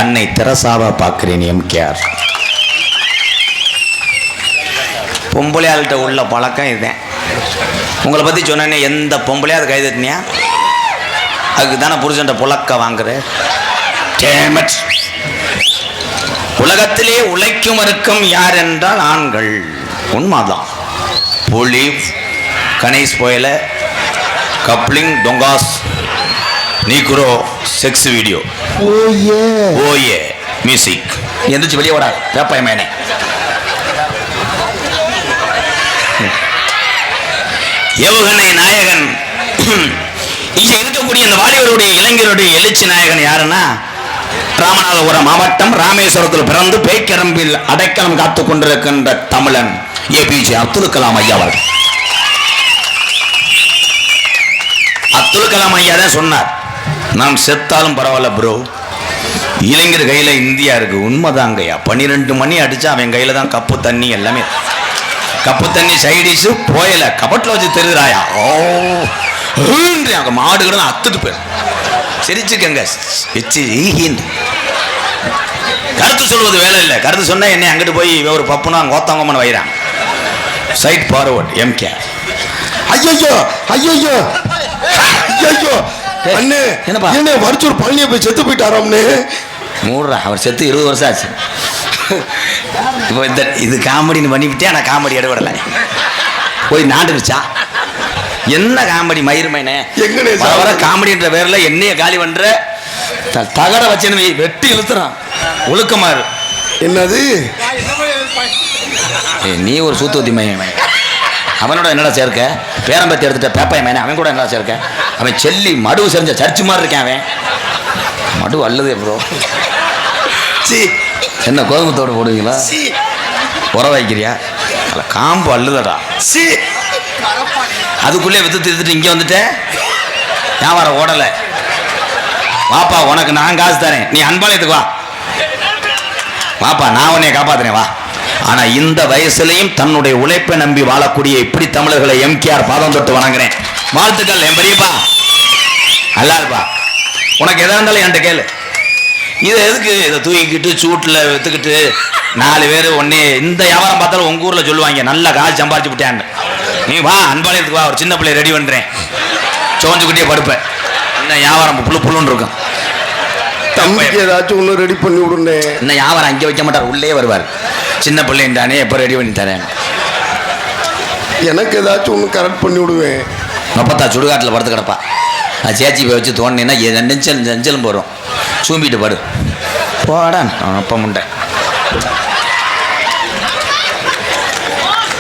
அன்னை தெரசாவா பார்க்கிறேன் எம்கேஆர். பொம்பளையாள்கிட்ட உள்ள பழக்கம் இதுதான். உங்களை பற்றி சொன்னே எந்த பொம்பளையா அது கைதட்டினியா? அதுக்கு தானே புருஷன் புழக்க வாங்குற. உலகத்திலே உழைக்கும் வர்க்கம் யார் என்றால் ஆண்கள். உண்மைதான். புலி, கணேஷ் போயல, கப்ளிங், டொங்காஸ், நீக்குரோ, செக்ஸ் வீடியோ, ஓயே மியூசிக். எந்திரிச்சு வெளியே வராது வேப்பாயமேனே. ஏவுகணை நாயகன் இங்க இருக்கக்கூடிய இந்த வாலிபருடைய இளைஞருடைய எழுச்சி நாயகன் யாருன்னா, ராமநாதபுரம் மாவட்டம் ராமேஸ்வரத்தில் பிறந்து பேக்கரம்பில் அடைக்கலம் காத்துக் கொண்டிருக்கின்ற தமிழன் ஏபிஜே அப்துல் கலாம் ஐயா அவர்கள். அப்துல் கலாம் ஐயா தான் சொன்னார், நாம் செத்தாலும் பரவாயில்ல ப்ரோ, இளைஞர் கையில இந்தியா இருக்கு. உண்மைதாங்கய்யா. 12 மணி அடிச்சா அவன் கையில தான் கப்பு தண்ணி எல்லாமே. கப்பு தண்ணி சைடிஷு போயல கபட்டில் வச்சு தெரியுறாயா. ஓ அங்க மாடுகளும் அத்துட்டு போயிடும். சிரிச்சுக்கங்க. கருத்து சொல்வது வேலை இல்லை. கருத்து சொன்னா என்ன அங்கிட்டு போய் ஒரு பப்புனா கோத்தாங்கம்னு வைறான். Side forward MK. ஐயோ ஐயோ ஐயோ அண்ணே, என்னப்பா என்ன வருஷம் பழனியை போய் செத்து போயிட்டாராம்னே. மூடுறா, அவர் செத்து 20 வருஷம் ஆச்சு. இப்போ இது காமெடின்னு பண்ணிவிட்டே. நான் காமெடி எடுபடலை. போய் நாண்டுருச்சா என்ன காமெடி மயிருமைனே. எங்கனே வர காமெடின்ற பேர்ல என்னைய காலி பண்ற. தகட வச்சு வெட்டி இழுத்துறான். ஒழுக்கமாறு என்னது? நீ ஒரு சூத்துவத்தி மையமே. அவனோட என்னடா சேர்க்க? பேரம்பத்தி எடுத்துட்ட பேப்பாய மேனே. அவன் கூட என்னடா சேர்க்க? அவன் செல்லி மடுவு செஞ்ச சர்ச்சு மாதிரி இருக்கேன். அவன் மடு அல்லதே ப்ரோ. என்ன கோதுமத்தோடு போடுவீங்களா? உர வைக்கிறியா? அல்ல காம்பு அல்லதடா. அதுக்குள்ளே வித்து திருத்துட்டு இங்கே வந்துட்ட. வியாபாரம் ஓடலை. வாப்பா, உனக்கு நான் காசு தரேன், நீ அன்பாளையத்துக்கு வா. வாப்பா, நான் உன்னைய காப்பாத்துறேன் வா. ஆனா இந்த வயசுலையும் தன்னுடைய உழைப்பை நம்பி வாழக்கூடிய இப்படி தமிழர்களை எம்கேஆர் பாதம் தொட்டு வணங்குறேன். வாழ்த்துக்கள் என் பெரியப்பா. நல்லா இருப்பா. உனக்கு எதா இருந்தாலும் என்கிட்ட கேளு. இதை எதுக்கு இதை தூக்கிக்கிட்டு சூட்டில் வித்துக்கிட்டு 4 பேர் ஒன்னே இந்த வியாபாரம் பார்த்தாலும் உங்க ஊர்ல சொல்லுவாங்க நல்லா காசு சம்பாரிச்சு விட்டான்னு. நீ வா அன்பாளையத்துக்கு வா, ஒரு சின்ன பிள்ளை ரெடி பண்றேன். சோஞ்சுக்கிட்டே படுப்பேன். இன்னும் வியாபாரம் புல்லுன்னு இருக்கும். தம்பிக்கு ஏதாச்சும் ஒன்று ரெடி பண்ணி விடுனே. இன்னும் வியாபாரம் அங்கே வைக்க மாட்டார், உள்ளே வருவார். சின்ன பிள்ளைன்றானே எப்போ ரெடி பண்ணி தரேன். எனக்கு ஏதாச்சும் ஒன்று கரெக்ட் பண்ணி விடுவேன். அப்பத்தா சுடுகாட்டில் படுத்து கிடப்பா. அது சேச்சி போய் வச்சு தோணுன்னா நெஞ்சலும் போகிறோம். சூம்பிட்டு படு போடான் அப்பா முண்டை.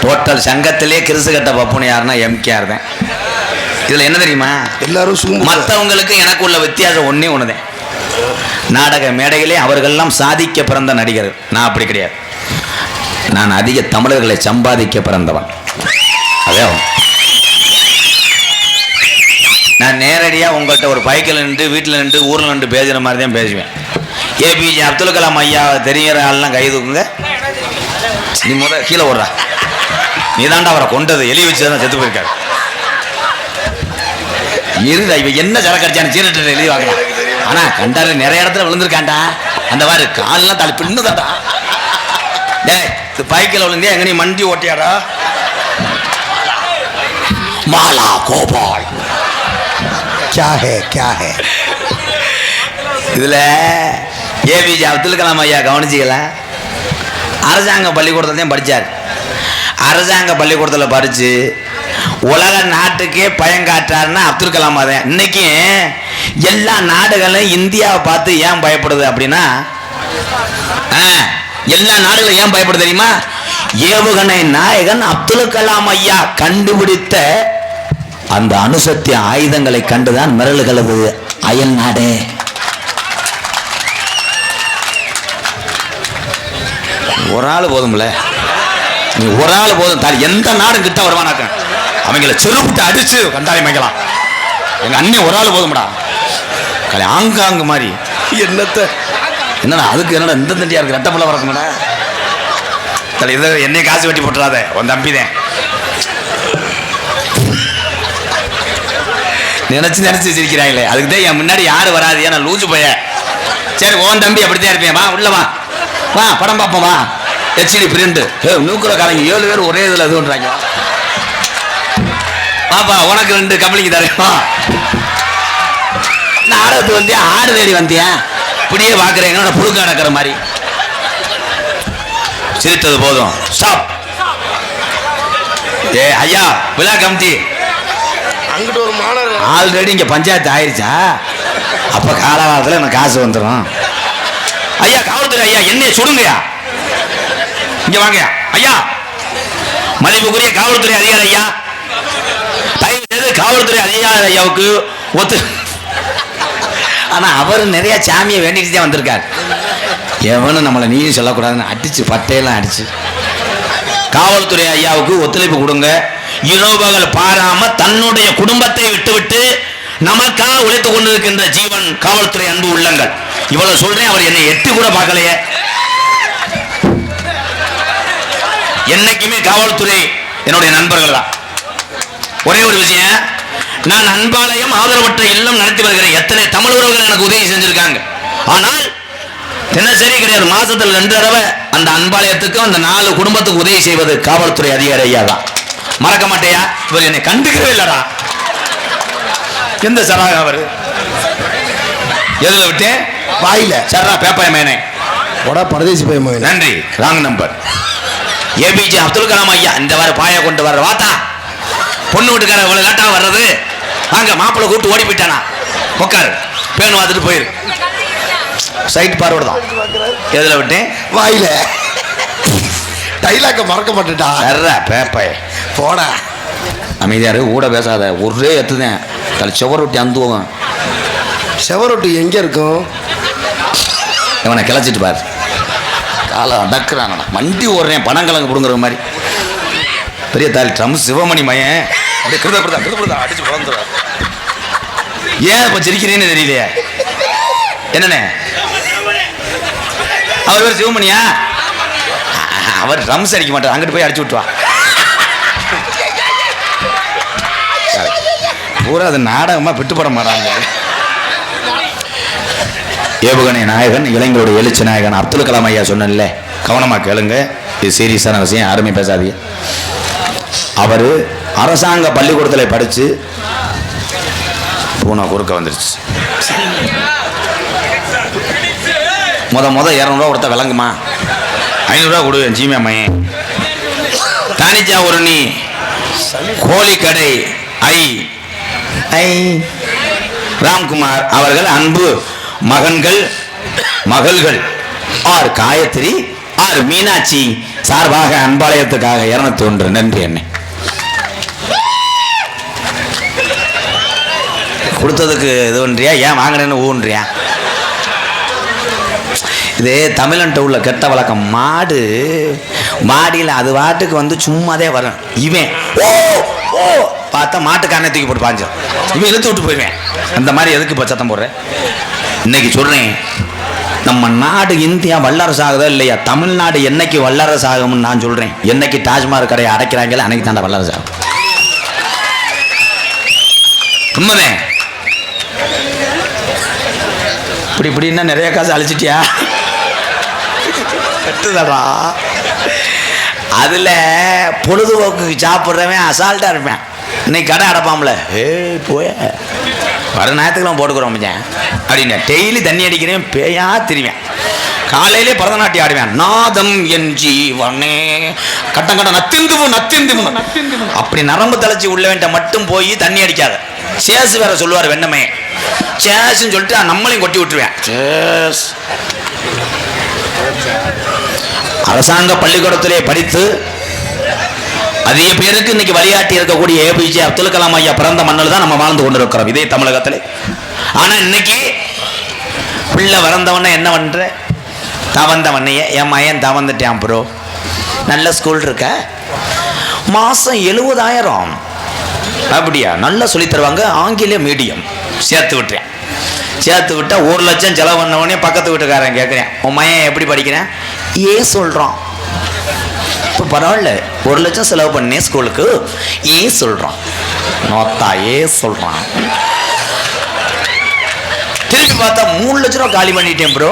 டோட்டல் சங்கத்திலே கிறிசு கட்ட பப்புன்னு யாருன்னா எம்கேஆர் தான். இதில் என்ன தெரியுமா, எல்லாரும் மற்றவங்களுக்கு எனக்கு உள்ள வித்தியாசம் ஒன்றே ஒன்றுதான். நாடக மேடையிலே அவர்கள்லாம் சாதிக்க பிறந்த நடிகர்கள். நான் அப்படி கிடையாது. நான் அதிக தமிழர்களை சம்பாதிக்க பிறந்தவன். அதே நான் நேரடியாக உங்கள்கிட்ட ஒரு பைக்கில் நின்று வீட்டில் நின்று ஊரில் நின்று பேசுகிற மாதிரி தான் பேசுவேன். ஏபிஜே அப்துல் கலாம் ஐயா தெரிகிற ஆள்லாம் கை தூக்குங்க. நீ கீழே ஓடுறா. நீ தாண்டா அவரை கொண்டது. எலி வச்சு தான் செத்து போயிருக்காரு. இருடா, இவ என்ன சரக்கடிச்சான சீரட்டு எழுதி வாங்கலாம். ஆனா கண்டாரு நிறைய இடத்துல விழுந்திருக்காண்டா. அந்த மாதிரி காலெல்லாம் தலை பின்னுதாண்டா. டேய், இது பைக்கில் விழுந்தே எங்க நீ மண்டி ஓட்டியாடா. மாலா கோபால் இதுல ஏபிஜே அப்துல் கலாம் ஐயா கவனிச்சிக்கல. அரசாங்க பள்ளிக்கூடத்தில் படித்தார். அரசாங்க பள்ளிக்கூடத்தில் படித்து உலக நாட்டுக்கே பயங்காற்றாருன்னா அப்துல் கலாம் தான். இன்னைக்கு எல்லா நாடுகளும் இந்தியாவை பார்த்து ஏன் பயப்படுது அப்படின்னா, எல்லா நாடுகளும் ஏன் பயப்படுது தெரியுமா? ஏவுகணை நாயகன் அப்துல் கலாம் ஐயா கண்டுபிடித்த அந்த அணுசக்தி ஆயுதங்களை கண்டுதான் மிரளுகிறது அயல் நாடு. ஒரு ஆள் போதும்ல, நீ ஒரு ஆள் போதும். எந்த நாடும் கிட்ட வருவானாக்க அவங்கள செருப்புட்டு அடிச்சு கண்டாரி வைக்கலாம். எங்க அண்ணன் ஒரு ஆள் போதும்டா. ஆங்காங்கு மாதிரி என்னடா அதுக்கு என்னடா இந்த தண்டியா இருக்கு ரெட்டப்பள்ள வரக்கும்டா. என்னை காசு வெட்டி போட்டுறாத, உன் தம்பிதான். நினைச்சு சிரிக்கிறாங்களே. அதுக்கு தான் என் முன்னாடி யாரு வராது. ஏன்னா லூசு பைய சரி உன் தம்பி அப்படித்தான் இருப்பேன். வா உள்ள வா வா படம் பார்ப்போம் வா. ஹெச்டி பிரிண்ட் நூக்குற காலங்க 7 பேர் ஒரே இதில் இதுன்றாங்க. பாப்பா உனக்கு 2 கம்பளிக்கு தரேன். நாடகத்துக்கு வந்தியா ஆடு தேடி வந்தியா இப்படியே பார்க்குறேங்க புழுக்க நடக்கிற மாதிரி. சிரித்தது போதும். ஸ்டாப். ஏ ஐயா விழா கமிட்டி அங்கிட்டு ஒரு மாணவர் ஆல்ரெடி இங்க பஞ்சாயத்து ஆயிருச்சா? அப்ப காலகாலத்தில் எனக்கு காசு வந்துடும். ஐயா காவல்துறை ஐயா என்னைய சுடுங்கய்யா. இங்க வாங்க ஐயா. மதிப்புக்குரிய காவல்துறை அதிகாரி ஐயா, தயவு செய்து காவல்துறை அதிகாரி ஐயாவுக்கு ஒத்து. ஆனா அவர் நிறைய சாமியை வேண்டிட்டு தான் வந்திருக்காரு. எவனும் நம்மளை நீயும் சொல்லக்கூடாதுன்னு அடிச்சு பட்டையெல்லாம் அடிச்சு காவல்துறை ஐயாவுக்கு ஒத்துழைப்பு கொடுங்க. இரவுகள் பாராம தன்னுடைய குடும்பத்தை விட்டுவிட்டு நமக்காக உழைத்துக் கொண்டிருக்கின்ற ஜீவன் காவல்துறை அன்பு உள்ளங்கள். இவ்வளவு சொல்றேன், அவர் என்னை எட்டி கூட பார்க்கலையே. என்னைக்குமே காவல்துறை என்னுடைய நண்பர்கள் தான். ஒரே ஒரு விஷயம், நான் அன்பாலயம் ஆதரவற்ற இல்லம் நடத்தி வருகிறேன். எத்தனை தமிழ் உறவுகள் எனக்கு உதவி செஞ்சிருக்காங்க. ஆனால் தினசரி கிடையாது, மாசத்துல 2 தடவை அந்த அன்பாலயத்துக்கும் அந்த 4 குடும்பத்துக்கு உதவி செய்வது காவல்துறை அதிகாரி ஐயா தான். மறக்க மாட்டேயா? இவர் என்னை கண்டுக்கவே இல்லடா. எந்த சராக அவரு எதுல விட்டேன்? வாயில சரா பேப்பாய மேனே வட பரதேசி பையன். நன்றி. Wrong number. APJ Abdul Kalam ஐயா இந்த வார பாய கொண்டு வர்ற வாத்தா. பொண்ணு வீட்டுக்கார இவ்வளவு லேட்டா வர்றது. வாங்க மாப்பிள்ளை கூப்பிட்டு ஓடி போயிட்டானா. உட்காரு பேன் பார்த்துட்டு போயிரு. சைட் பார்வோடு தான். எதுல விட்டேன்? வாயில. டைலாக்க மறக்க மாட்டேன்டா. சர்ரா பேப்பாய போடா. அமைதியாரு ஊட பேசாத. ஒரே எத்துதான் தலை செவரொட்டி அந்துவம். செவரொட்டி எங்க இருக்கும்? இவனை கிளச்சிட்டு பாரு. காலை அடக்குறான். வண்டி ஓடுறேன் பனங்கிழங்கு பிடுங்குற மாதிரி. பெரிய தாலி ட்ரம் சிவமணி மயன் அப்படியே கிருதா அடிச்சு பிறந்துடுவார். ஏன் இப்போ சிரிக்கிறேன்னு தெரியலையே. என்னண்ணே அவர் பேர் சிவமணியா? அவர் ட்ரம்ஸ் அடிக்க மாட்டார். அங்கிட்டு போய் அடிச்சு விட்டுவா. பூரா அது நாடகமா விட்டுப்பட மாட்டாங்க. ஏவுகணை நாயகன் இளைஞருடைய எழுச்சி நாயகன் அப்துல் கலாம் ஐயா சொன்னல, கவனமா கேளுங்க. இது சீரியஸான விஷயம், யாருமே பேசாதீங்க. அவர் அரசாங்க பள்ளிக்கூடத்தில் படிச்சு பூனா குறுக்க வந்துருச்சு. முத 200 கொடுத்த விளங்குமா? 500 கொடு ஜீமே மையன். தானிஜா ஒரு நீ கோழிக்கடை ஐ ஐ ராம்குமார் அவர்கள் அன்பு மகள்கள் ஆர் காயத்ரி ஆர் மீனாட்சி சார்பாக அன்பாலயத்துக்காக 201. நன்றி அண்ணே. கொடுத்ததுக்கு இது ஒன்றியா? ஏன் வாங்கினேன்னு ஊன்றியா? இது தமிழன்ட்ட உள்ள கெட்ட வழக்கம். மாடியில் அது வாட்டுக்கு வந்து சும்மாதே வரும். இவன் ஓ ஓ பார்த்தா மாட்டுக்காரனை தூக்கி போட்டு பாஞ்சு இவன் இழுத்து விட்டு போயிடுவேன். அந்த மாதிரி எதுக்கு இப்போ சத்தம் போடுறேன்? இன்னைக்கு சொல்றேன், நம்ம நாடு இந்தியா வல்லரசு ஆகுதா இல்லையா? தமிழ்நாடு என்னைக்கு வல்லரசு ஆகும்னு நான் சொல்றேன். என்னைக்கு டாஜ்மஹால் கடையை அடைக்கிறாங்களே அன்னைக்கு தாண்டா வல்லரசு ஆகும். உண்மைதே. இப்படின்னா நிறைய காசு அழிச்சிட்டியா? கட்டுதடா. அதுல பொழுதுபோக்கு சாப்பிட்றவன் அசால்ட்டா இருப்பேன். இன்னைக்கு கடை அடைப்பாம்ல, போய வர நேரத்துக்குலாம் போட்டுக்கிறோம் அப்படின்னு டெய்லி தண்ணி அடிக்கிறேன். பேயா திரிவேன். காலையிலே பரதநாட்டியம் ஆடுவேன். நாதம் என் ஜீவனே கட்டம் நத்திந்து அப்படி நரம்பு தலைச்சி உள்ளவன்ட்ட மட்டும் போய் தண்ணி அடிக்காத. சேசு வேற சொல்லுவார் வெண்ணமே. சேசுன்னு சொல்லிட்டு நம்மளையும் கொட்டி விட்டுருவேன். சேஸ் அரசாங்க பள்ளிக்கூடத்திலே படித்து அதிக பேருக்கு இன்னைக்கு வழிகாட்டி இருக்கக்கூடிய ஏபிஜே அப்துல் கலாம் ஐயா பிறந்த மண்ணில் தான் நம்ம வாழ்ந்து கொண்டிருக்கிறோம், இதே தமிழகத்தில். ஆனா இன்னைக்கு பிள்ளை வறந்தவன என்ன பண்ற? தவந்தவனையே என் மயன் தவந்துட்டான் ப்ரோ. நல்ல ஸ்கூல் இருக்க, மாசம் 70,000. அப்படியா? நல்லா சொல்லி தருவாங்க. ஆங்கில மீடியம் சேர்த்து விட்டுறேன். சேர்த்து விட்டா 1 லட்சம் செலவு பண்ணவனே பக்கத்து வீட்டுக்காரன் கேட்குறேன், உன் மயன் எப்படி படிக்கிறேன்? சொல்றான். இப்போ பரவாயில்ல, 1 லட்சம் செலவு பண்ணேன் ஸ்கூலுக்கு, சொல்றான். நோத்தா சொல்றான். திருப்பி பார்த்தா 3 லட்ச ரூபா காலி பண்ணிட்டேன் ப்ரோ.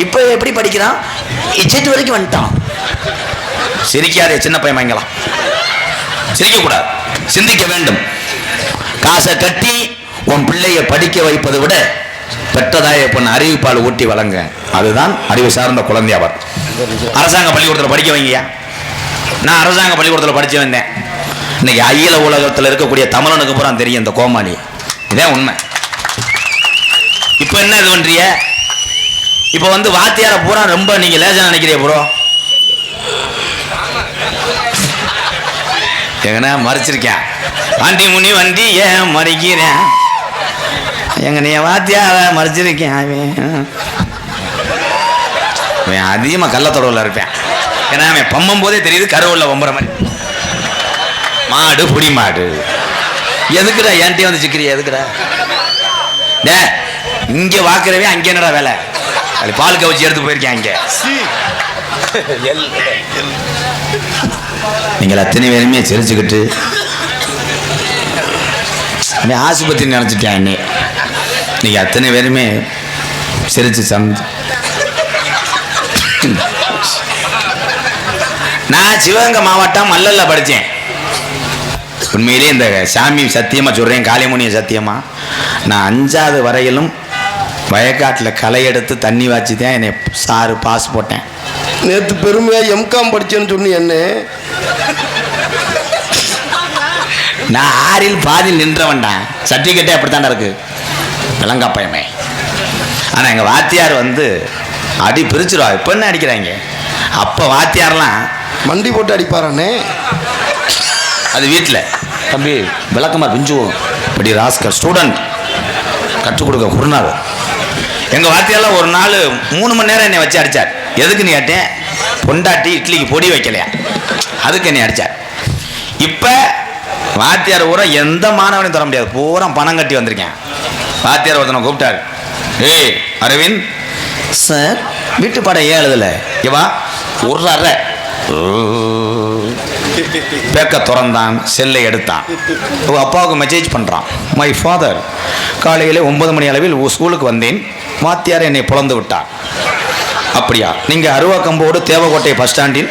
இப்போ எப்படி படிக்கிறான்? இஜெட் வரைக்கும் வந்துட்டான். சிரிக்காதே சின்ன பையன் வாங்கலாம். சிரிக்க கூடாது, சிந்திக்க வேண்டும். காசை கட்டி உன் பிள்ளைய படிக்க வைப்பதை விட பெற்றதாய பொண்ணு அறிவிப்பால் ஊட்டி வழங்க, அதுதான் அறிவு சார்ந்த குழந்தையாவர். அரசாங்க பள்ளிக்கூடத்தில் படிக்க வைங்கயா. நான் அரசாங்க பள்ளிக்கூடத்தில் படிச்சு வந்தேன். இன்னைக்கு அகில உலகத்தில் இருக்கக்கூடிய தமிழனுக்கு பூரா தெரியும் இந்த கோமாளி. இதான் உண்மை. இப்போ என்ன இது பண்றிய? இப்போ வந்து வாத்தியார பூரா ரொம்ப நீங்க லேசா நினைக்கிறீங்க ப்ரோ. எங்கன்னா மறைச்சிருக்கேன். வண்டி முனி வண்டி ஏன் மறைக்கிறேன்? எங்க நீ வாத்தியார மறைச்சிருக்கேன். அவன் அதிகமாக கள்ளத்தொடவில் இருப்பேன். ஏன்னா அவன் பம்பும் போதே தெரியுது கருவில் ஒம்புற மாதிரி. மாடு புடி மாடு எதுக்குடா என்கிட்ட வந்து சிக்கிறிய? எதுக்குடா டே இங்கே வாக்குறவே அங்கே என்னடா வேலை? அது பால் கவச்சி எடுத்து போயிருக்கேன் அங்கே. நீங்கள் அத்தனை பேருமே சிரிச்சுக்கிட்டு ஆஸ்பத்திரி நினைச்சிட்டேன். என்னை நீங்க அத்தனை பேருமே சிரிச்சு சமைச்சு. நான் சிவகங்கை மாவட்டம் மல்லல்ல படித்தேன். உண்மையிலே இந்த சாமி சத்தியமா சொல்றேன், காளிமுனிய சத்தியமா, நான் 5வது வரையிலும் வயக்காட்டில் களை எடுத்து தண்ணி வாச்சி தான் என்னை சாரு பாஸ் போட்டேன். நேற்று பெருமையா எம்காம் படிச்சேன்னு சொன்னி என்ன? நான் 6ல் பாதியில் நின்றவன்டான். சர்டிஃபிகேட்டே அப்படித்தாண்டா இருக்கு. விளங்காப்பயமே. ஆனால் எங்கள் வாத்தியார் வந்து அடி பிரிச்சிருவா. இப்போ என்ன அடிக்கிறாங்க? அப்போ வாத்தியார்லாம் மண்டி போட்டு அடிப்பாரானே. அது வீட்டில் தம்பி விளக்கமாக பிஞ்சுவோம் இப்படி ராஸ்கர் ஸ்டூடெண்ட் கற்றுக் கொடுக்க குருநாள். எங்கள் வாத்தியாரெலாம் ஒரு நாள் 3 மணி நேரம் என்னை வச்சு அடித்தார். எதுக்குன்னு கேட்டேன். பொண்டாட்டி இட்லிக்கு பொடி வைக்கலையா, அதுக்கு என்னை அடித்தார். இப்போ வாத்தியார் பூரா எந்த மாணவனையும் தர முடியாது, பூரா பணம் கட்டி வந்திருக்கேன். வாத்தியார் ஒருத்தனை கூப்பிட்டாரு. ஏய் அரவிந்த் சார், வீட்டு பாடம் ஏன் எழுதலை? இவா ஒரு அரை பேக்க திறந்தான், செல்லை எடுத்தான். அப்பாவுக்கு மெசேஜ் பண்ணுறான். மை ஃபாதர், காலையில் 9 மணி அளவில் ஸ்கூலுக்கு வந்தேன், வாத்தியார் என்னை புலந்து விட்டார். அப்படியா? நீங்கள் அருவாக்கம்போடு தேவக்கோட்டை பஸ் ஸ்டாண்டில்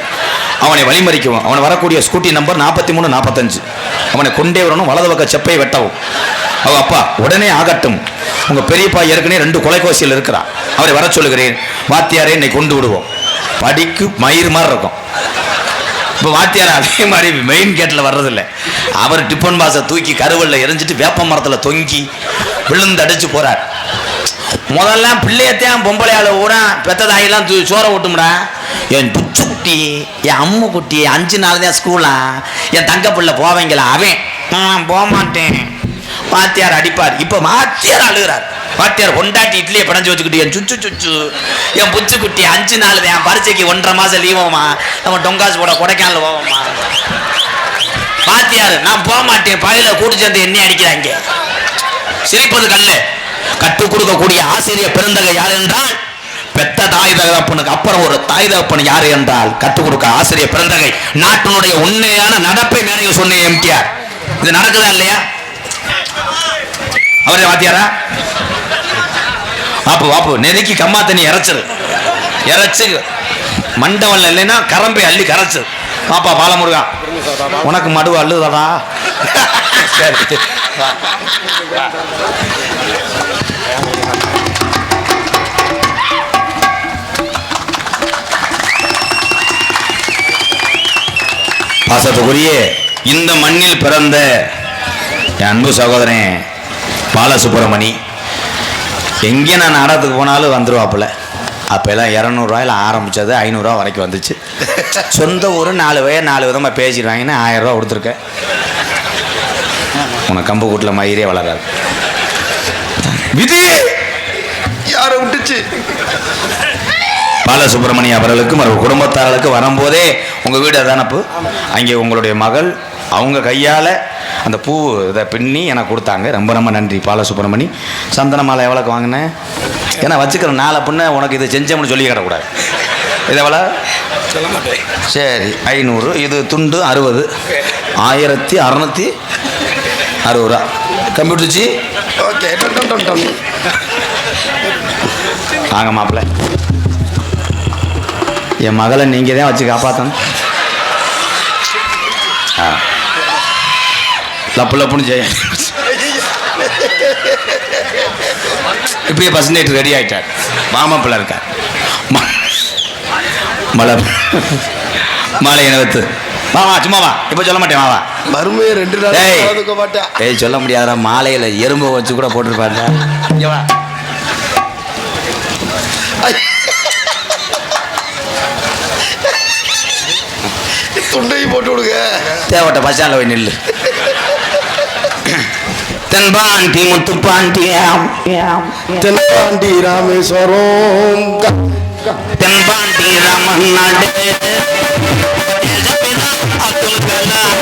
அவனை வழிமறிக்கவும், அவனை வரக்கூடிய ஸ்கூட்டி நம்பர் 4345, அவனை கொண்டே வரணும், வலது பக்க செப்பை வெட்டவும். அவ அப்பா உடனே ஆகட்டும், உங்கள் பெரியப்பா ஏற்கனவே 2 கொலைக்கோசியில் இருக்கிறார், அவரை வர சொல்லுகிறேன், வாத்தியாரை என்னை கொண்டு விடுவோம். படிக்கு மயிர் மாதிரி இருக்கும். இப்போ வாத்தியார் அதே மாதிரி மெயின் கேட்டில் வர்றதில்லை. அவர் டிஃபன் பாஸை தூக்கி கருவல்ல எரிஞ்சிட்டு வேப்ப மரத்தில் தொங்கி விழுந்து அடிச்சு போகிறார். முதல்ல பிள்ளையத்தையும் பொம்பளையால ஊரா பெத்ததாயெல்லாம் சோற ஓட்டும்டா. என் புச்சு குட்டி, என் அம்மு குட்டி 5 நாள் தான் ஸ்கூலா, என் தங்க பிள்ளை போவீங்களா? அவன் போக மாட்டேன், வாத்தியார் அடிப்பார். இப்போ வாத்தியார் அழுகிறார். வாத்தியார் கொண்டாட்டி இட்லியை படைஞ்சு வச்சுக்கிட்டு, என் சுச்சு சுச்சு, என் புச்சு குட்டி 5 நாள் தான், பரீட்சைக்கு 1.5 மாதம் லீவோமா, நம்ம டொங்காசு போட கொடைக்கானல் போவோமா. வாத்தியார் நான் போக மாட்டேன், பழையில கூட்டு சேர்ந்து என்ன அடிக்கிறாங்க. சிரிப்பது கல்ல. கற்றுக் கொடுக்கக்கூடிய ஆசிரியர் பெருந்தகை யார் என்றால் பெத்த தாய் தகப்பனுக்கு அப்புறம் ஒரு தாய் தகப்பன் யாரு என்றால் கற்றுக் கொடுக்க ஆசிரியர் பெருந்தகை. நாட்டினுடைய உண்மையான நடப்பை மேலே சொன்ன எம்டிஆர். இது நடக்குதா இல்லையா? அவரே வாத்தியாரா? வாப்பு வாப்பு நெருக்கி கம்மா தண்ணி இறைச்சு மண்டவல்ல இல்லைன்னா கரம்பை அள்ளி கரைச்சு. பாப்பா பாலமுருகா, உனக்கு மடுவ அள்ளுதடா. சரி பாசத்துக்குரிய இந்த மண்ணில் பிறந்த என் அன்பு சகோதரன் பாலசுப்ரமணி எங்கே நான் நாடகத்துக்கு போனாலும் வந்துடுவாப்புல. அப்போல்லாம் 200 ரூபாயில் ஆரம்பித்தது 500 ரூபா வரைக்கும் வந்துச்சு. சொந்த ஊர் 4 பேர் 4 விதமாக பேசிடுவாங்கன்னு 1000 ரூபா கொடுத்துருக்கேன். உனக்கு கம்பு கூட்டில் மயிரே வளராது. விதி யாரை விட்டுச்சு? பாலசுப்ரமணி அவர்களுக்கும் அவர் குடும்பத்தார்களுக்கு வரும்போதே உங்கள் வீடு அதானப்பு, அங்கே உங்களுடைய மகள் அவங்க கையால் அந்த பூ இதை பின்னி எனக்கு கொடுத்தாங்க. ரொம்ப ரொம்ப நன்றி பாலசுப்ரமணி. சந்தன மாலை எவ்வளோக்கு வாங்கினேன்? ஏன்னா வச்சுக்கிற 4 பொண்ணை உனக்கு இது செஞ்சோம்னு சொல்லி கிடக்கூடாது. இது எவ்வளோ? சரி 500. இது துண்டு 60, 1660 ரூபா. கம்ப்யூட்டர்ச்சி ஓகே. வாங்க மாப்பிள்ள, என் மகளை நீங்க தான் வச்சு காப்பாற்றணும். லப்பு லப்புன்னு செய்ய இப்பயே பர்சன்டேஜ் ரெடி ஆயிட்டார். மாமாப்பிள்ள இருக்கார். மலை மாலை இனவத்து வாவா, சும்மா வா. இப்போ சொல்ல மாட்டேன், வாவா. மருமையை 2 நாள் மாட்டேன். ஏய் சொல்ல முடியாதா, மாலையில் எறும்பு வச்சு கூட போட்டிருப்பாங்க. இங்கே வா. துண்டையும் போட்டு விடுங்க. தேவட்ட பச்சால போய் நில்லு. தென்பாண்டி முத்துப்பாண்டி, தென்பாண்டி ராமேஸ்வரம், தென்பாண்டி ராமன் நாடு, அப்துல் கலாம்,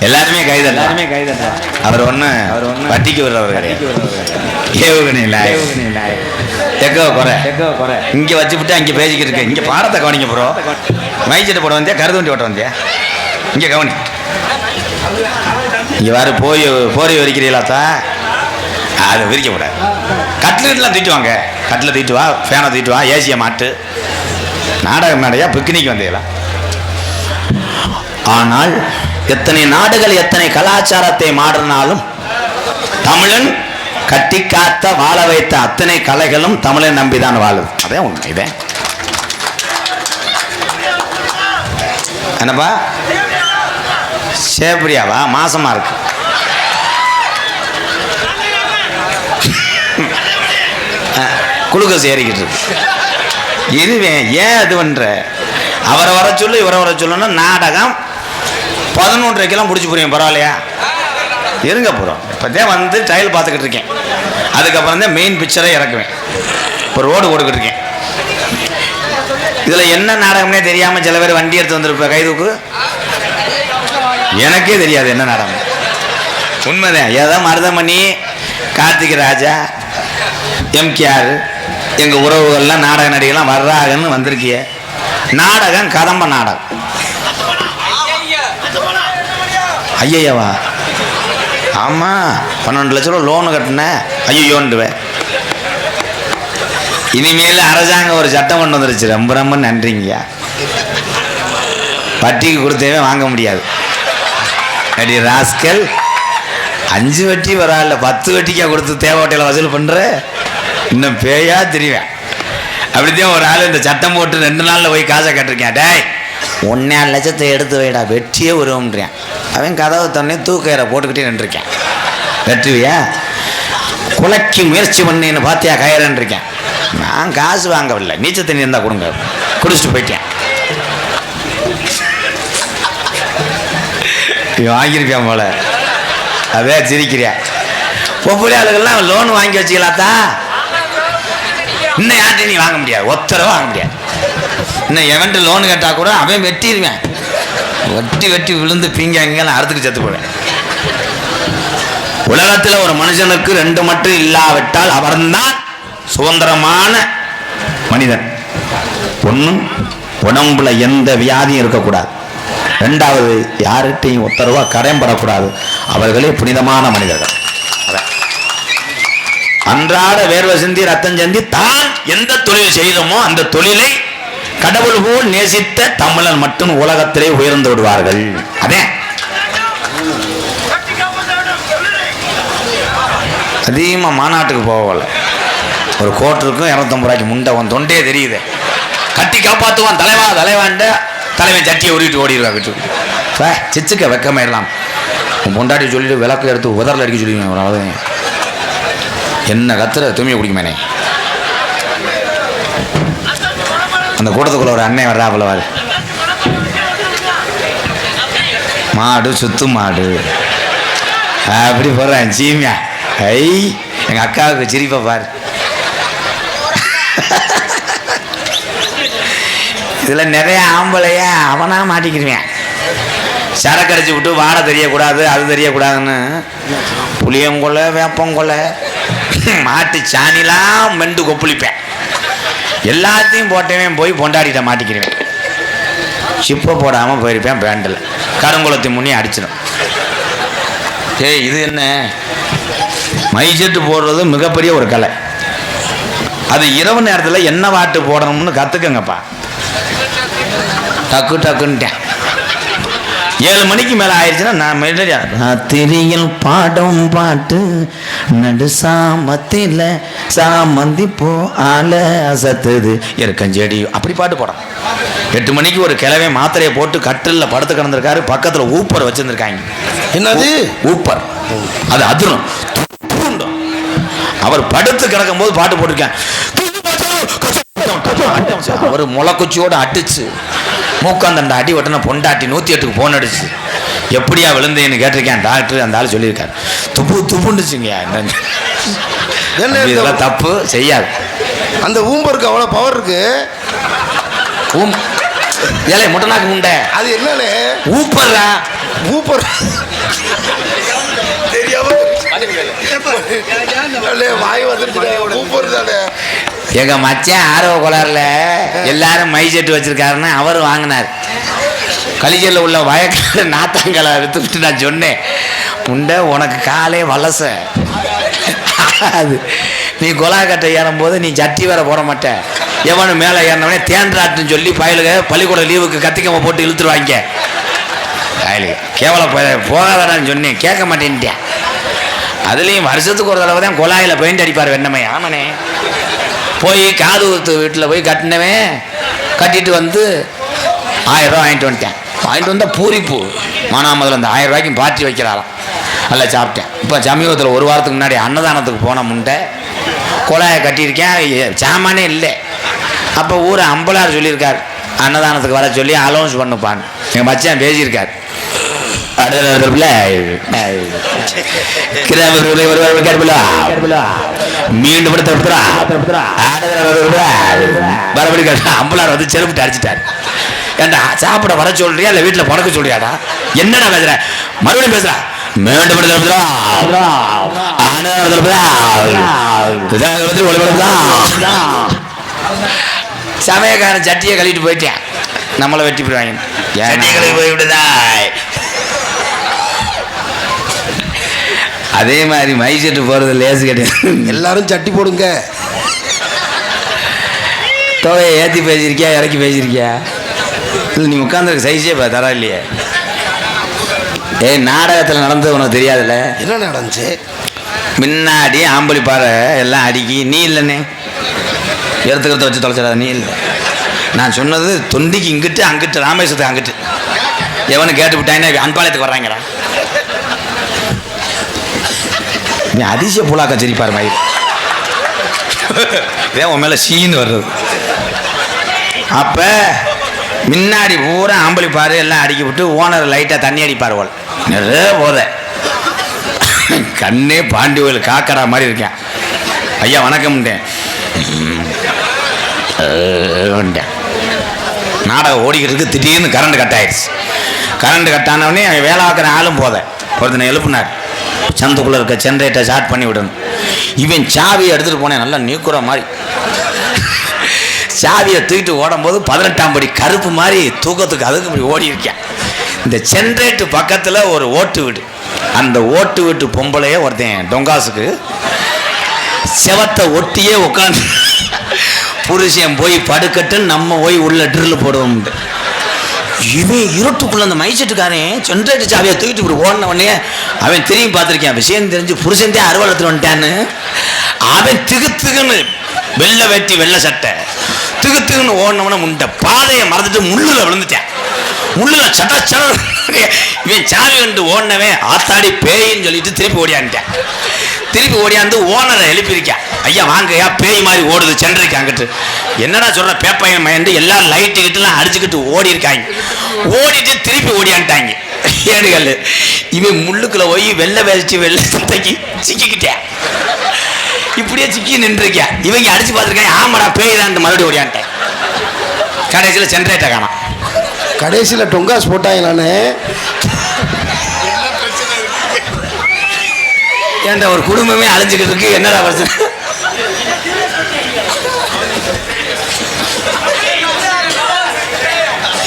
எல்லாருமே கைதல்ல. அவர் ஒண்ணு வட்டிக்கு வர்றவர் கிடையாது. ஏவுகணை இல்லை, எக்கோ குறை. இங்க வச்சுவிட்டு அங்கே பேசிக்கிட்டு இருக்கேன். இங்க பாடத்தை கவனிங்க ப்ரோ. மைச்சட்டை போட வந்தியா, கருது வண்டி ஓட்ட வந்தியா? இங்க கவனி. இங்க வேறு போரை விரிக்கிறீங்களாத்தா? அதை விரிக்க கூடாது. கட்டிலாம் தூக்கிட்டு வாங்க. கட்டில் தூக்கிட்டு வா, ஃபேனை தூக்கிட்டு வா, ஏசியை மாட்டு. நாடகம் மேடையா பிக்னிக் வந்தீங்களா? ஆனால் எத்தனை நாடுகள் எத்தனை கலாச்சாரத்தை மாறினாலும் தமிழன் கட்டி காத்த வாழ வைத்த அத்தனை கலைகளும் தமிழை நம்பிதான் வாழுது. அதே உண்மை. இதே என்னப்பா சேப்ரியாவா? மாசமா இருக்கு. குளுக்கோஸ் ஏறிக்கிட்டு இருக்கு. இதுவேன் ஏன் அது பண்ற? அவரை வர சொல்லு, இவரை வர சொல்லுன்னா நாடகம் 11:30 முடிச்சு போறீங்க. பரவாயில்லையா? இருங்க போகிறோம். இப்போதான் வந்து ட்ரையல் பார்த்துக்கிட்டு இருக்கேன். அதுக்கப்புறம் தான் மெயின் பிக்சரை இறக்குவேன். இப்போ ரோடு ஓடுக்கிட்டு இருக்கேன். இதில் என்ன நாடகம்னே தெரியாமல் சில பேர் வண்டி எடுத்து வந்துருப்ப கைதுக்கு. எனக்கே தெரியாது என்ன நாடகம். உண்மைதான். ஏதோ மருதமணி, கார்த்திக் ராஜா, எம்கேஆர், எங்கள் உறவுகள்லாம் நாடக நடிகர்லாம் வர்றாங்கன்னு வந்திருக்கிய. நாடகம் கதம்ப நாடகம். ஐயவா? ஆமாம், 12 லட்ச ரூபா லோனு கட்டினேன். ஐயோன்னுவேன். இனிமேல் அரசாங்கம் ஒரு சட்டம் கொண்டு வந்துருச்சு. ரொம்ப ரொம்ப நன்றிங்கய்யா. வட்டிக்கு கொடுத்தவே வாங்க முடியாது. அடி ராஸ்கல், 5 வட்டி வரால 10 வட்டிக்கா கொடுத்து தேவட்டையில் வசூல் பண்ற? இன்னும் பேயா தெரியும். அப்படித்தான் ஒரு ஆள் இந்த சட்டம் போட்டு 2 நாளில் போய் காசை கட்டிருக்கேன். டேய் 1.5 லட்சத்தை எடுத்து வைடா, வெற்றியே வருவோம்ன்றேன். அவன் கதவை தண்ணி தூக்கயிற போட்டுக்கிட்டே நின்றுருக்கேன். வெற்றுவியா? குலைக்கு முயற்சி பண்ணின்னு பார்த்தியா கயிறன்னு இருக்கேன். நான் காசு வாங்கவில்லை, நீச்சல் தண்ணி இருந்தால் கொடுங்க, குடிச்சிட்டு போயிட்டேன். வாங்கியிருப்பேன் போல, அதே சிரிக்கிறியா? ஒவ்வொரு ஆளுகள்லாம் லோன் வாங்கி வச்சுக்கலாத்தா. இன்னும் யார்ட்டையும் நீ வாங்க முடியாது, ஒத்தரவை வாங்க முடியாது. இன்னும் எவன்ட்டு லோன் கேட்டால் கூட அவன் வெட்டிடுவேன். வெட்டி விழுந்து பீங்க அறுத்துக்கு செத்து போவேன். உலகத்தில் ஒரு மனுஷனுக்கு 2 மட்டும் இல்லாவிட்டால் அவர்தான் சுதந்திரமான மனிதன். ஒன்று, உடம்புல எந்த வியாதியும் இருக்கக்கூடாது. 2வது, யார்கிட்டையும் ஒத்தரவா கரையப்படக்கூடாது. அவர்களே புனிதமான மனிதர்கள். அன்றாட வேர்வை சிந்தி ரத்தம் சிந்தி தான் எந்த தொழில் செய்தோமோ அந்த தொழிலை கடவுள் போல் நேசித்த தமிழன் மட்டும் உலகத்திலே உயர்ந்து விடுவார்கள். அதே அதிகமாக மாநாட்டுக்கு போகல. ஒரு கோட்டருக்கும் 250 ரூபாய்க்கு முண்டை உன் தொண்டே தெரியுது. கட்டி காப்பாற்றுவான் தலைவாண்ட தலைவன் சட்டியை உருவிட்டு ஓடிடுவா வீட்டுக்கு. சிச்சுக்க வெக்கமாயிடலாம். உன் பொண்டாட்டி சொல்லிட்டு விளக்கு எடுத்து உதரில் அடிக்க சொல்லிடுவேன். அவ்வளோதான். என்ன கத்துற துணியை குடிக்குமேனே. அந்த கூட்டத்துக்குள்ள ஒரு அண்ணன் வர்றா அவ்வளவாது. மாடு சுத்து மாடு அப்படி போடுறேன் சீமியா. ஐ எங்கள் அக்காவுக்கு சிரிப்பை பாரு. இதில் நிறைய ஆம்பளைய அவனா மாட்டிக்கிருவேன். சரக்கு அடிச்சு விட்டு வாடை தெரியக்கூடாது, அது தெரியக்கூடாதுன்னு புளியங்கொலை வேப்பங்கொலை மாட்டு சாணிலாம் மெண்டு கொப்புளிப்பேன். எல்லாத்தையும் போட்டவன் போய் பொண்டாடிட்ட மாட்டிக்கிறேன். சிப்பை போடாமல் போயிருப்பேன். பேண்டில் கருங்குளத்தை முன்னே அடிச்சிடும். ஏய் இது என்ன மைசெட்டு போடுறது மிகப்பெரிய ஒரு கலை. அது இரவு நேரத்தில் என்ன வாட்டு போடணும்னு கற்றுக்கங்கப்பா. டக்குன்ட்டேன். 7 மணிக்கு மேலே ஆயிடுச்சுன்னா நான் ராத்திரியில் பாடும் பாட்டு நடு சாமத்தில் சாமந்தி போ ஆல அசத்துது இருக்கஞ்செடி அப்படி பாட்டு போடும். 8 மணிக்கு ஒரு கிழவை மாத்திரையை போட்டு கட்டிலில் படுத்து கிடந்திருக்காரு. பக்கத்தில் ஊப்பர் வச்சுருந்துருக்காங்க. என்னது ஊப்பர்? அது அதிரும். அவர் படுத்து கிடக்கும் போது பாட்டு போட்டிருக்கேன். அவர் முளைக்குச்சியோடு அடிச்சு மூக்காந்தண்ட அடி ஒட்டின பொண்டாட்டி 108க்கு போன் அடிச்சு எப்படியா விழுந்தேன்னு கேட்டிருக்கேன். டாக்டர் அந்த ஆள் சொல்லியிருக்காரு. துப்புண்டுச்சுங்க. இதெல்லாம் தப்பு செய்யாது. அந்த ஊம்பருக்கு அவ்வளோ பவர் இருக்கு. ஏழை முட்டனாக்கு முண்டை அது என்னன்னு ஊப்பர்ரா ஊப்பர் தெரியாம வாய் வந்துருச்சு. எங்க மச்சான் ஆர்வ கோளாறுல எல்லாரும் மை செட்டு வச்சிருக்காருன்னு அவர் வாங்கினார். கலிஜல்ல உள்ள வயக்கால நாத்தாங்கலை வித்துட்டு நான் சொன்னேன், உண்டை உனக்கு காலே வலச. அது நீ கொலா கட்டை ஏறும் போது நீ சட்டி வேற போட மாட்ட. எவனு மேலே ஏறினவனே தேன்றாட்டுன்னு சொல்லி பயலுக பள்ளிக்கூட லீவுக்கு கத்திக்கம்ப போட்டு இழுத்துருவாங்க. கேவல போகாதான்னு சொன்னேன், கேட்க மாட்டேன்ட்டேன். அதுலேயும் வருஷத்துக்கு ஒரு தடவை தான் குழாயில் பெயிண்ட் அடிப்பார் வெண்ணமை. ஆமனே போய் காது ஊத்து வீட்டில் போய் கட்டினவன் கட்டிட்டு வந்து 1000 ரூபா வாங்கிட்டு வந்துட்டேன். வாங்கிட்டு வந்தால் பூரிப்பூ மானாமதில் அந்த 1000 ரூபாய்க்கு பார்ட்டி வைக்கிறாராம். நல்லா சாப்பிட்டேன். இப்போ சமீபத்தில் 1 வாரத்துக்கு முன்னாடி அன்னதானத்துக்கு போன முண்டை குழாயை கட்டியிருக்கேன், சாமானே இல்லை. அப்போ ஊர் அம்பலார் சொல்லியிருக்கார், அன்னதானத்துக்கு வர சொல்லி அலௌன்ஸ் பண்ணுப்பான்னு. எங்கள் மச்சான் பேசியிருக்கார். மீண்டும் அம்பலார் வந்து செருப்பிட்டு அடிச்சுட்டார். ஏன்டா சாப்பிட வர சொல்றியா இல்லை வீட்டில் பறக்க சொல்றியாடா? என்னடா பேசுற? மறுபடியும் பேசுறா. சமயக்காரன் சட்டியை கழிட்டு போயிட்டேன். நம்மளை வெட்டி போயிடுவாங்க. போய் விடுதா. அதே மாதிரி மை செட்டு போறது லேசு கிடையாது. எல்லாரும் சட்டி போடுங்க. தொகையை ஏற்றி பேசியிருக்கியா இறக்கி பேசியிருக்கியா? இல்லை நீ உட்காந்துருக்கு சைஸே தரா இல்லையே. ஏய், நாடகத்தில் நடந்தது உனக்கு தெரியாதுல்ல? என்ன நடந்துச்சு? முன்னாடி ஆம்பளி பாறை எல்லாம் அடிக்கி நீ இல்லைண்ணே எடுத்துக்கிறத வச்சு தொலைச்சிடாத. நீ இல்லை, நான் சொன்னது தொண்டிக்கு இங்கிட்டு அங்கிட்டு ராமேஸ்வரத்துக்கு அங்கிட்டு. எவனு கேட்டு விட்டாங்கன்னா அன்பாளையத்துக்கு வர்றாங்கடா. நீ அதிசய புலாக்க சிரிப்பார் மயில் ஏன் உன் மேலே சீன்னு வர்றது. அப்போ முன்னாடி பூரா ஆம்பளி பாரு எல்லாம் அடிக்க விட்டு ஓனர் லைட்டாக தண்ணி அடிப்பார் போல் நிறைய போத கண்ணே பாண்டி கோயில் காக்கடா மாதிரி இருக்கேன். ஐயா வணக்கம்ட்டேன். நாடகம் ஓடிக்கிட்டு இருக்கு. திடீர்னு கரண்ட் கட் ஆயிடுச்சு. கரண்ட் கட் ஆனவொடனே வேலை பார்க்குற ஆளும் போத ஒருத்தனை எழுப்புனார். சந்துக்குள்ளே இருக்க ஜென்ரேட்டர் ஸ்டார்ட் பண்ணி விடணும். இவன் சாவியை எடுத்துகிட்டு போனேன் நல்லா நீக்குற மாதிரி. சாவியை தூக்கிட்டு ஓடும்போது 18ஆம் படி கருப்பு மாதிரி தூக்கத்துக்கு அதுக்கு இப்படி ஓடி இருக்கேன். இந்த ஜென்ரேட்டு பக்கத்தில் ஒரு ஓட்டு வீடு. அந்த ஓட்டு வீட்டு பொம்பளையே ஒருத்தன் டொங்காசுக்கு செவத்தை ஒட்டியே உட்காந்து புருஷன் போய் படுக்கட்டுன்னு நம்ம போய் உள்ள ட்ரில் போடுவோம்ட்டு. இவன் இருட்டுக்குள்ள அந்த மைசெட்டுக்காரன் ஜென்ரேட்டர் சாவியை தூக்கிட்டு இப்படி ஓடின உடனே அவன் திரும்பி பார்த்துருக்கேன். விஷயம் தெரிஞ்சு புருஷன் தான் அறுவலத்தில் வந்துட்டான்னு அவன் திகுத்துக்குன்னு வெள்ளை வெட்டி வெள்ளை சட்டை திகுத்துக்குன்னு ஓடினவன முண்டை பாதையை மறந்துட்டு முள்ளில் விழுந்துட்டேன். முள்ளில் சட்ட இவன் சாவி கண்டு ஓடினவன் ஆத்தாடி பேயின்னு சொல்லிட்டு திருப்பி ஓடியான்ட்டேன். திருப்பி ஓடியாந்து ஓனரை எழுப்பியிருக்கேன். ஐயா வாங்கய்யா பேய் மாதிரி ஓடுது சென்றைக்கு அங்கிட்டு. என்னடா சொல்ற பேப்பையன் மயந்து எல்லாரும் லைட்டு கிட்டலாம் அடிச்சுக்கிட்டு ஓடி இருக்காங்க. ஓடிட்டு திருப்பி ஓடியான்ட்டாங்க. ஏடுகள் இவன் முள்ளுக்குள்ள போய் வெள்ளை வேதிச்சு வெள்ளை சட்டைக்கு சிக்கிக்கிட்டேன். இப்படியே சிக்கி நின்றுருக்கேன். இவங்க அடிச்சு பார்த்துருக்கேன். ஆமாடா பேய் தான் மறுபடியும் ஓடியான்ட்டேன். கடைசியில் ஜென்ரேட்டர் காணோம். கடைசியில் டொங்காஸ் போட்டாங்களானே. ஏன்டா ஒரு குடும்பமே அழிஞ்சுக்கிட்டு இருக்கு. என்னடா பிரச்சனை?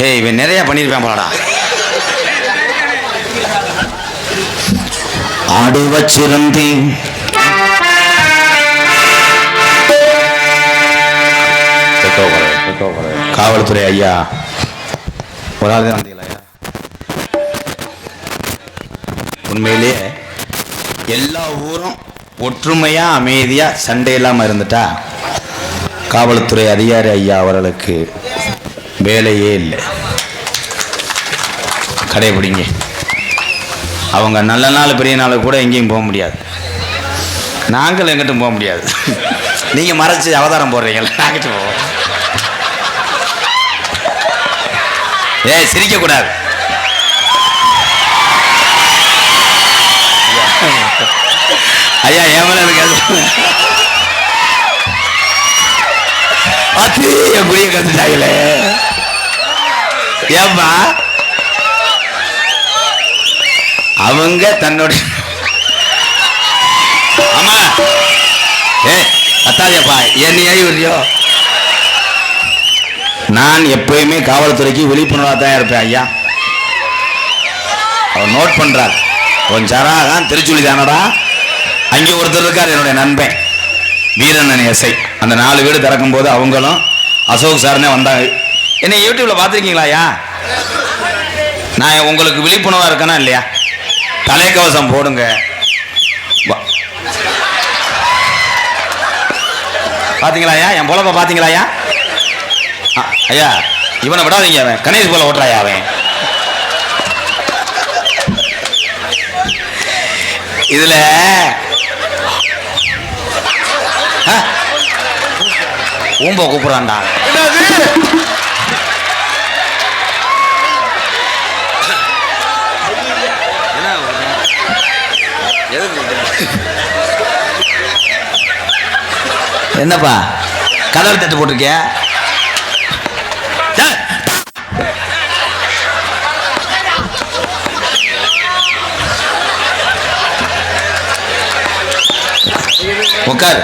ஏய், இவன் நிறைய பண்ணியிருப்பேன் போலடா. ஆடு வச்சிருந்தேன் காவல்துறை ஐயா ஒரு ஆள் தான் வந்தீங்களா ஐயா? உண்மையிலேயே எல்லா ஊரும் ஒற்றுமையா அமைதியா சண்டை இல்லாமல் இருந்துட்டா காவல்துறை அதிகாரி ஐயா அவர்களுக்கு வேலையே இல்லை. கடைபிடிங்க. அவங்க நல்ல நாள் பெரிய நாள் கூட எங்கேயும் போக முடியாது. நாங்கள் எங்கிட்டும் போக முடியாது. நீங்கள் மறைச்சி அவதாரம் போடுறீங்களா? நாங்கிட்டு போவோம். ஏய், சிரிக்கக்கூடாது. ஐயா ஏமல அது என் புரிய கத்துட்டாங்களே. ஏப்பா அவங்க தன்னுடைய ஆமா அத்தாதியப்பா என்னையா விடுறியோ. நான் எப்பயுமே காவல்துறைக்கு விழிப்புணர்வாக தான் இருப்பேன் ஐயா. அவர் நோட் பண்றார். கொஞ்சம் சராதான் திருச்சுழி தானடா. அங்கே ஒருத்தர் இருக்கார் என்னுடைய நண்பன் வீரண்ணன் எஸ்ஐ. அந்த 4 வீடு திறக்கும் போது அவங்களும் அசோக் சார்னே வந்தாங்க. என்னை யூடியூப்ல பார்த்துருக்கீங்களா ஐயா? நான் உங்களுக்கு விழிப்புணர்வா இருக்கேனா இல்லையா? தலைக்கவசம் போடுங்க. பாத்தீங்களா ஐயா? என் பொழப்ப பாத்தீங்களா ஐயா? ஐயா இவனை விடாதீங்க. அவன் கணேஷ் போல ஓட்டுறாயா? அவன் இதுல ஊம்ப கூப்பிடுறான்டா. என்னப்பா கதவு தட்டு போட்டிருக்கிய? உட்காரு.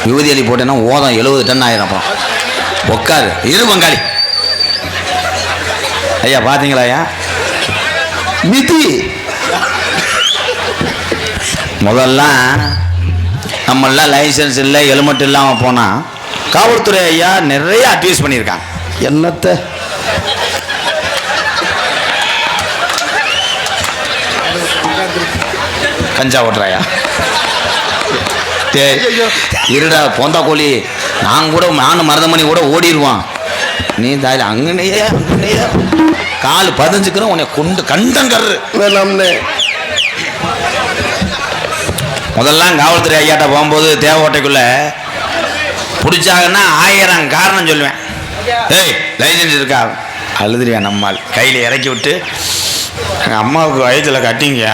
விபூதி அலி போட்டேன்னா ஓதம் 70 டன் ஆயிரம். அப்புறம் உட்காரு. இரு பங்காளி. ஐயா பாத்தீங்களா ஐயா? மிதி முதல்லாம் நம்மளாம் லைசன்ஸ் இல்லை ஹெல்மெட் இல்லாமல் போனால் காவல்துறை ஐயா நிறைய அட்வைஸ் பண்ணியிருக்காங்க. என்னத்தை கஞ்சா ஓட்டுறாயா? டேய் இருடா போந்தா கோழி, நானும் மருதமணி கூட ஓடிடுவான். நீ தாயில அங்கனையே கால் பதிஞ்சுக்கிறோம் உன்னை கொண்டு கண்டங்கர்ரு வேணாம்னே. முதல்லாம் காவல்துறை ஐயாட்ட போகும்போது தேவகோட்டைக்குள்ள பிடிச்சாங்கன்னா 1000 காரணம் சொல்லுவேன். ஏய் லைசன்ஸ் இருக்கா? அழுதுறியா நம்மால் கையில் இறக்கி விட்டு எங்கள் அம்மாவுக்கு வயதில் கட்டிங்க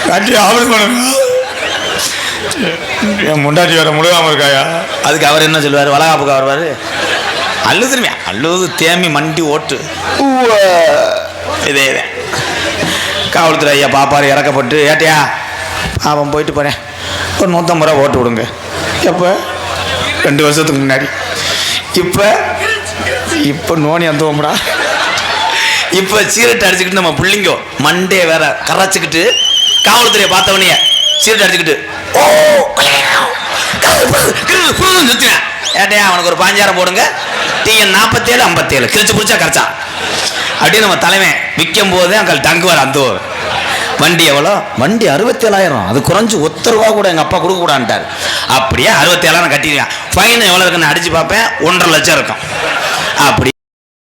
கட்டி ஆபரேஷன் பண்ணுங்க, என் முண்டாட்டி வேற முழுகாமல் இருக்காயா. அதுக்கு அவர் என்ன சொல்லுவார்? வளகாப்புக்கு வருவார். அழுதுருவேன், அழுது தேமி மண்டி ஓட்டு. இதே காவல்துறை ஐயா பாப்பாரு இறக்கப்பட்டு, ஏட்டையா அவன் போயிட்டு போகிறேன், ஒரு 150 ரூபா ஓட்டு விடுங்க. எப்போ? 2 வருஷத்துக்கு முன்னாடி. இப்போ நோனி அந்தோம்டா. இப்போ சீரட்டை அடிச்சுக்கிட்டு நம்ம பிள்ளைங்கோ மண்டே வேற கரைச்சிக்கிட்டு காவல்துறையை பார்த்தவனே சீரட்டை அடிச்சுக்கிட்டு சுத்தினேன். ஏட்டையா அவனுக்கு ஒரு 5000 போடுங்க, TN 47 57 கிழிச்சு பிடிச்சா கரைச்சா அப்படின்னு நம்ம தலைவன் விற்கும் போது அங்கே தங்குவார். அந்த வண்டி எவ்வளோ? வண்டி 67,000. அது குறைஞ்சி ₹1 கூட எங்கள் அப்பா கொடுக்க கூடாதுட்டார். அப்படியே 67,000 கட்டிடுவேன். ஃபைன் எவ்வளோ இருக்குன்னு அடிச்சு பார்ப்பேன், 1,50,000 இருக்கும். அப்படி